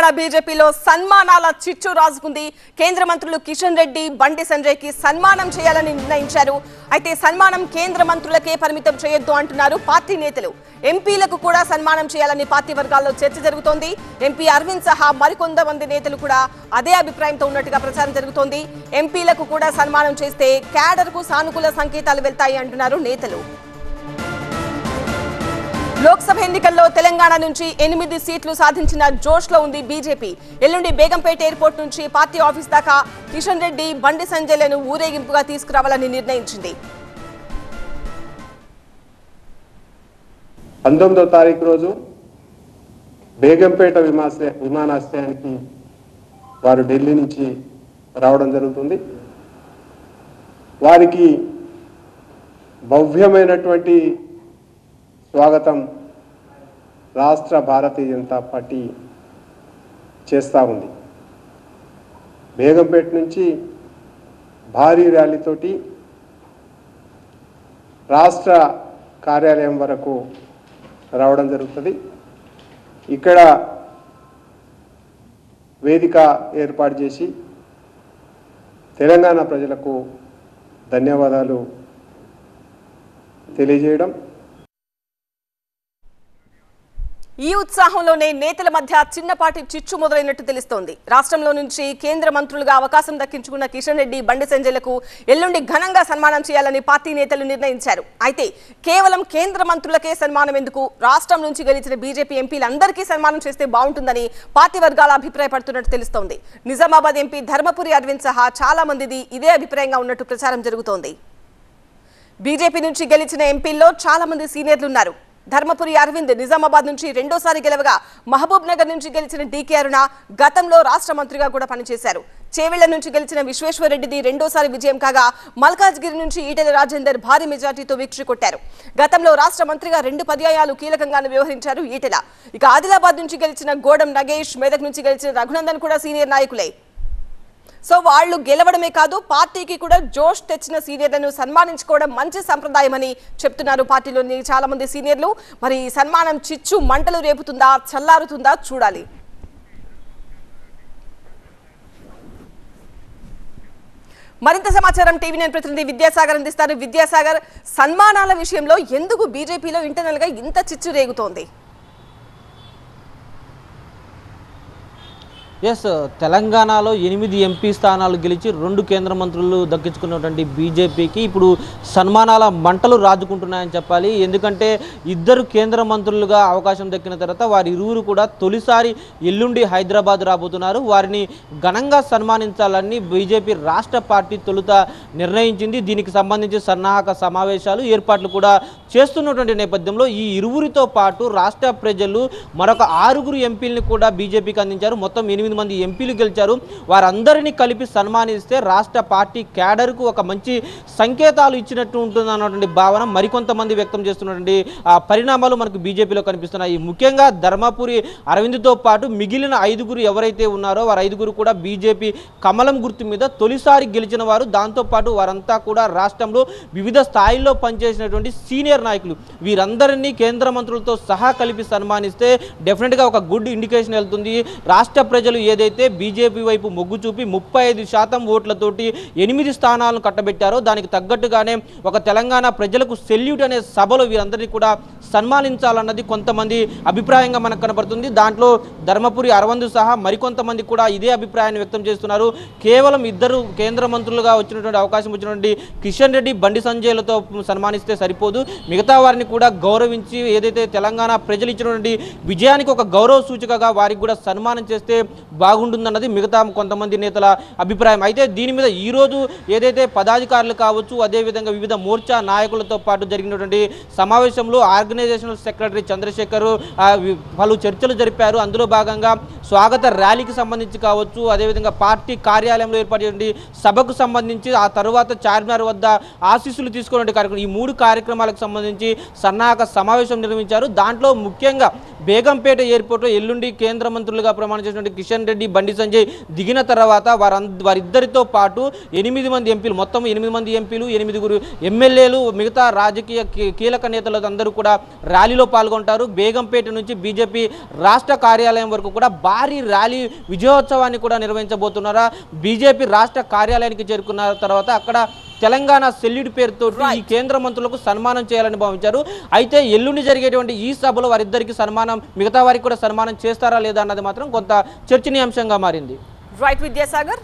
తెలంగాణ బీజేపీలో సన్మానాల చిచ్చు రాజుకుంది. కేంద్ర మంత్రులు కిషన్ రెడ్డి, బండి సంజయ్కి సన్మానం చేయాలని నిర్ణయించారు. అయితే సన్మానం కేంద్ర మంత్రులకే పరిమితం చేయొద్దు అంటున్నారు పార్టీ నేతలు. ఎంపీలకు కూడా సన్మానం చేయాలని పార్టీ వర్గాల్లో చర్చ జరుగుతోంది. ఎంపీ అరవింద్ సహా మరికొంతమంది నేతలు కూడా అదే అభిప్రాయంతో ఉన్నట్టుగా ప్రచారం జరుగుతోంది. ఎంపీలకు కూడా సన్మానం చేస్తే క్యాడర్కు సానుకూల సంకేతాలు వెళ్తాయి అంటున్నారు నేతలు. లోక్సభ ఎన్నికల్లో తెలంగాణ నుంచి 8 సీట్లు సాధించిన జోష్లో ఉంది బీజేపీ. ఎల్లుండి బేగంపేట ఎయిర్పోర్ట్ నుంచి పార్టీ ఆఫీస్ దాకా కిషన్ రెడ్డి, బండి సంజయ్లను ఊరేగింపుగా తీసుకురావాలని నిర్ణయించింది. 19వ తారీఖు రోజు బేగంపేట విమానాశ్రయానికి వారు ఢిల్లీ నుంచి రావడం జరుగుతుంది. వారికి భవ్యమైనటువంటి స్వాగతం రాష్ట్ర భారతీయ జనతా పార్టీ చేస్తూ ఉంది. బేగంపేట నుంచి భారీ ర్యాలీతోటి రాష్ట్ర కార్యాలయం వరకు రావడం జరుగుతుంది. ఇక్కడ వేదిక ఏర్పాటు చేసి తెలంగాణ ప్రజలకు ధన్యవాదాలు తెలియజేయడం. ఈ ఉత్సాహంలోనే నేతల మధ్య చిన్నపాటి చిచ్చు మొదలైనట్టు తెలుస్తోంది. రాష్ట్రంలో నుంచి కేంద్ర మంత్రులుగా అవకాశం దక్కించుకున్న కిషన్ రెడ్డి, బండి సంజయ్లకు ఎల్లుండి ఘనంగా సన్మానం చేయాలని పార్టీ నేతలు నిర్ణయించారు. అయితే కేవలం కేంద్ర మంత్రులకే సన్మానం ఎందుకు, రాష్ట్రం నుంచి గెలిచిన బీజేపీ ఎంపీలందరికీ సన్మానం చేస్తే బాగుంటుందని పార్టీ వర్గాల అభిప్రాయపడుతున్నట్టు తెలుస్తోంది. నిజామాబాద్ ఎంపీ ధర్మపురి అరవింద్ సహా చాలా మందిది ఇదే అభిప్రాయంగా ఉన్నట్టు ప్రచారం జరుగుతోంది. బీజేపీ నుంచి గెలిచిన ఎంపీల్లో చాలా మంది సీనియర్లున్నారు. ధర్మపురి అరవింద్ నిజామాబాద్ నుంచి రెండోసారి గెలవగా, మహబూబ్ నగర్ నుంచి గెలిచిన డీకే అరుణ గతంలో రాష్ట్ర మంత్రిగా కూడా పనిచేశారు. చేవెళ్ల నుంచి గెలిచిన విశ్వేశ్వరరెడ్డిది రెండోసారి విజయం కాగా, మల్కాజ్గిరి నుంచి ఈటెల రాజేందర్ భారీ మెజార్టీతో విక్టరీ కొట్టారు. గతంలో రాష్ట్ర మంత్రిగా 2 పర్యాయాలు కీలకంగానే వ్యవహరించారు ఈటెల. ఇక ఆదిలాబాద్ నుంచి గెలిచిన గోడం నగేష్, మెదక్ నుంచి గెలిచిన రఘునందన్ కూడా సీనియర్ నాయకులే. సో వాళ్ళు గెలవడమే కాదు, పార్టీకి కూడా జోష్ తెచ్చిన సీనియర్లను సన్మానించుకోవడం మంచి సంప్రదాయమని చెప్తున్నారు పార్టీలోని చాలా మంది సీనియర్లు. మరి సన్మానం చిచ్చు మంటలు రేపుతుందా, చల్లారుతుందా చూడాలి. మరింత సమాచారం టీవీ9 ప్రతినిధి విద్యాసాగర్ అందిస్తారు. విద్యాసాగర్, సన్మానాల విషయంలో ఎందుకు బీజేపీలో ఇంటర్నల్ గా ఇంత చిచ్చు రేగుతోంది? తెలంగాణలో 8 ఎంపీ స్థానాలు గెలిచి 2 కేంద్ర మంత్రులు దక్కించుకున్నటువంటి బీజేపీకి ఇప్పుడు సన్మానాల మంటలు రాజుకుంటున్నాయని చెప్పాలి. ఎందుకంటే 2 కేంద్ర మంత్రులుగా అవకాశం దక్కిన తర్వాత వారి ఇరువురు కూడా తొలిసారి ఎల్లుండి హైదరాబాద్ రాబోతున్నారు. వారిని ఘనంగా సన్మానించాలని బీజేపీ రాష్ట్ర పార్టీ తొలుత నిర్ణయించింది. దీనికి సంబంధించి సన్నాహక సమావేశాలు, ఏర్పాట్లు కూడా చేస్తున్నటువంటి నేపథ్యంలో ఈ ఇరువురితో పాటు రాష్ట్ర ప్రజలు మరొక 6 ఎంపీలను కూడా బీజేపీకి అందించారు. మొత్తం 8 మంది ఎంపీలు గెలిచారు. వారందరినీ కలిపి సన్మానిస్తే రాష్ట్ర పార్టీ క్యాడర్కు ఒక మంచి సంకేతాలు ఇచ్చినట్టు ఉంటుంది అన్నటువంటి భావన మరికొంతమంది వ్యక్తం చేస్తున్నటువంటి పరిణామాలు మనకు బీజేపీలో కనిపిస్తున్నాయి. ముఖ్యంగా ధర్మపురి అరవింద్తో పాటు మిగిలిన 5 ఎవరైతే ఉన్నారో వారు 5 కూడా బీజేపీ కమలం గుర్తు మీద తొలిసారి గెలిచిన వారు. దాంతోపాటు వారంతా కూడా రాష్ట్రంలో వివిధ స్థాయిల్లో పనిచేసినటువంటి సీనియర్ నాయకులు. వీరందరినీ కేంద్ర మంత్రులతో సహా కలిపి సన్మానిస్తే డెఫినెట్గా ఒక గుడ్ ఇండికేషన్ వెళ్తుంది. రాష్ట్ర ప్రజలు ఏదైతే బీజేపీ వైపు మొగ్గు చూపి 35% ఓట్లతోటి 8 స్థానాలను కట్టబెట్టారో దానికి తగ్గట్టుగానే ఒక తెలంగాణ ప్రజలకు సెల్యూట్ అనే సభలో వీరందరినీ కూడా సన్మానించాలన్నది కొంతమంది అభిప్రాయంగా మనకు కనబడుతుంది. దాంట్లో ధర్మపురి అరవింద్ సహా మరికొంతమంది కూడా ఇదే అభిప్రాయాన్ని వ్యక్తం చేస్తున్నారు. కేవలం 2 కేంద్ర మంత్రులుగా వచ్చినటువంటి అవకాశం వచ్చినటువంటి కిషన్ రెడ్డి, బండి సంజయ్లతో సన్మానిస్తే సరిపోదు. మిగతా వారిని కూడా గౌరవించి ఏదైతే తెలంగాణ ప్రజలు ఇచ్చినటువంటి విజయానికి ఒక గౌరవ సూచికగా వారికి కూడా సన్మానం చేస్తే బాగుంటుందన్నది మిగతా కొంతమంది నేతల అభిప్రాయం. అయితే దీని మీద ఈరోజు ఏదైతే పదాధికారులు కావచ్చు, అదేవిధంగా వివిధ మోర్చా నాయకులతో పాటు జరిగినటువంటి సమావేశంలో ఆర్గనైజేషనల్ సెక్రటరీ చంద్రశేఖర్ పలు చర్చలు జరిపారు. అందులో భాగంగా స్వాగత ర్యాలీకి సంబంధించి కావచ్చు, అదేవిధంగా పార్టీ కార్యాలయంలో ఏర్పాటు చేసిన సభకు సంబంధించి, ఆ తర్వాత చార్మినార్ వద్ద ఆశీస్సులు తీసుకునే కార్యక్రమం, ఈ 3 కార్యక్రమాలకు సంబంధించి సన్నాహక సమావేశం నిర్వహించారు. దాంట్లో ముఖ్యంగా బేగంపేట ఎయిర్పోర్ట్లో ఎల్లుండి కేంద్ర మంత్రులుగా ప్రమాణం చేసినటువంటి కిషన్ కిషన్ రెడ్డి బండి సంజయ్ దిగిన తర్వాత వారిద్దరితో పాటు 8 మంది ఎంపీలు, మొత్తం 8 మంది ఎంపీలు, 8 ఎమ్మెల్యేలు, మిగతా రాజకీయ కీలక నేతలు అందరూ కూడా ర్యాలీలో పాల్గొంటారు. బేగంపేట నుంచి బీజేపీ రాష్ట్ర కార్యాలయం వరకు కూడా భారీ ర్యాలీ విజయోత్సవాన్ని కూడా నిర్వహించబోతున్నారా. బీజేపీ రాష్ట్ర కార్యాలయానికి చేరుకున్న తర్వాత అక్కడ తెలంగాణ సెల్యూట్ పేరుతో ఈ కేంద్ర మంత్రులకు సన్మానం చేయాలని భావించారు. అయితే ఎల్లుండి జరిగేటువంటి ఈ సభలో వారిద్దరికి సన్మానం, మిగతా వారికి కూడా సన్మానం చేస్తారా లేదా అన్నది మాత్రం కొంత చర్చనీయాంశంగా మారింది. రైట్ విద్యాసాగర్.